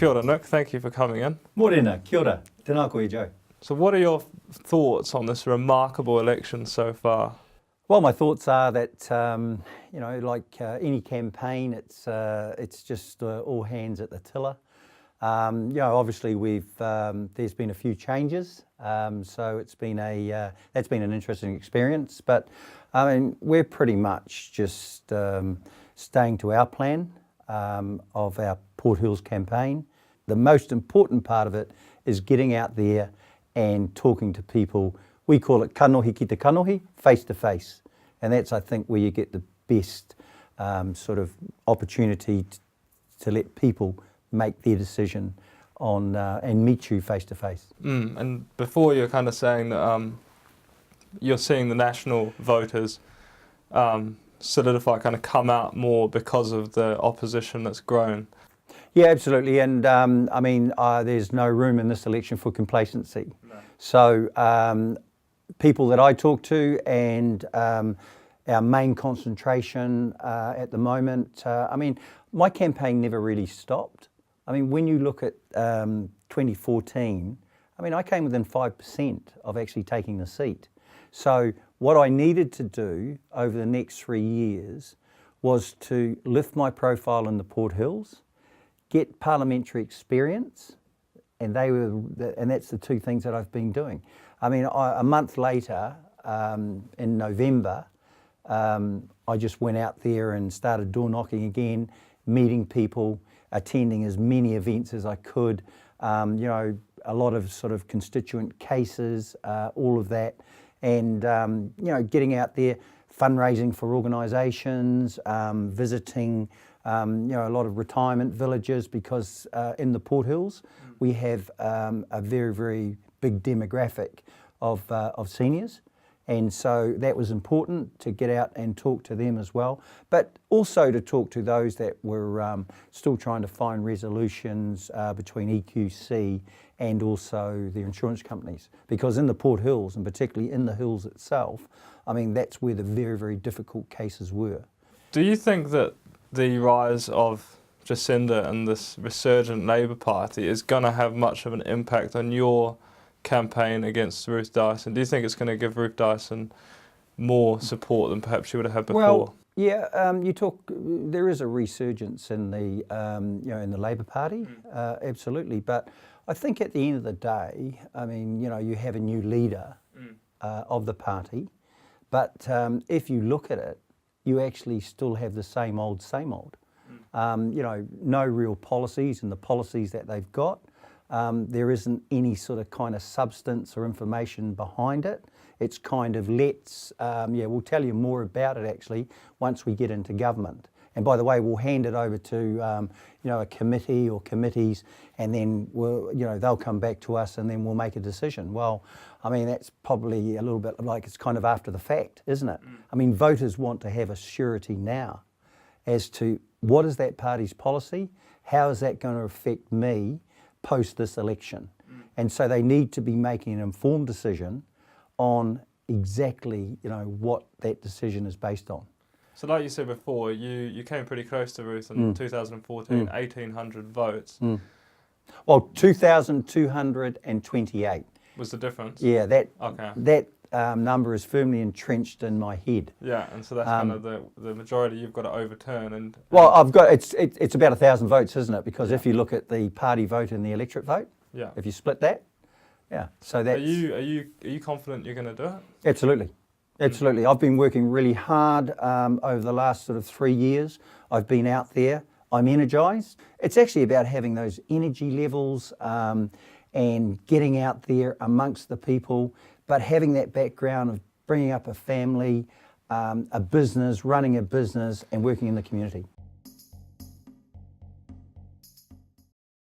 Kia ora, Nuk. Thank you for coming in. Morena, kia ora. Tēnā koe, Joe. So what are your thoughts on this remarkable election so far? Well, my thoughts are that, like any campaign, it's just all hands at the tiller. Obviously there's been a few changes, so that's been an interesting experience. But I mean, we're pretty much just staying to our plan of our Port Hills campaign. The most important part of it is getting out there and talking to people. We call it kanohi ki te kanohi, face to face. And that's, I think, where you get the best sort of opportunity to let people make their decision on and meet you face to face. And before you're kind of saying that you're seeing the national voters solidify, kind of come out more because of the opposition that's grown. Yeah, absolutely. And I mean, there's no room in this election for complacency. No. So people that I talk to and our main concentration at the moment, I mean, my campaign never really stopped. I mean, when you look at 2014, I mean, I came within 5% of actually taking the seat. So what I needed to do over the next 3 years was to lift my profile in the Port Hills, get parliamentary experience, and that's the two things that I've been doing. I mean, a month later, in November, I just went out there and started door knocking again, meeting people, attending as many events as I could, a lot of sort of constituent cases, all of that, and getting out there, fundraising for organisations, visiting a lot of retirement villages, because in the Port Hills we have a very, very big demographic of seniors. And so that was important to get out and talk to them as well, but also to talk to those that were still trying to find resolutions between EQC and also the insurance companies. Because in the Port Hills, and particularly in the Hills itself, I mean, that's where the very, very difficult cases were. Do you think that the rise of Jacinda and this resurgent Labour Party is going to have much of an impact on your campaign against Ruth Dyson? Do you think it's going to give Ruth Dyson more support than perhaps she would have had before? Well, yeah, there is a resurgence in the in the Labour Party, absolutely. But I think at the end of the day, I mean, you have a new leader of the party, but if you look at it, you actually still have the same old. No real policies, and the policies that they've got, there isn't any sort of kind of substance or information behind it. It's kind of we'll tell you more about it actually once we get into government. And by the way, we'll hand it over to a committee or committees, and then they'll come back to us, and then we'll make a decision. Well, I mean, that's probably a little bit like it's kind of after the fact, isn't it? I mean, voters want to have a surety now as to what is that party's policy, how is that going to affect me post this election. And so they need to be making an informed decision on exactly what that decision is based on. So like you said before, you came pretty close to Ruth in 2014, 1,800 votes. Well, 2,228. Was the difference? Yeah, that number is firmly entrenched in my head. Yeah, and so that's kind of the majority you've got to overturn. And well, it's about 1,000 votes, isn't it? Because if you look at the party vote and the electorate vote, if you split that, so that's. Are you confident you're going to do it? Absolutely. Absolutely. I've been working really hard over the last sort of 3 years. I've been out there. I'm energised. It's actually about having those energy levels and getting out there amongst the people, but having that background of bringing up a family, a business, running a business, and working in the community.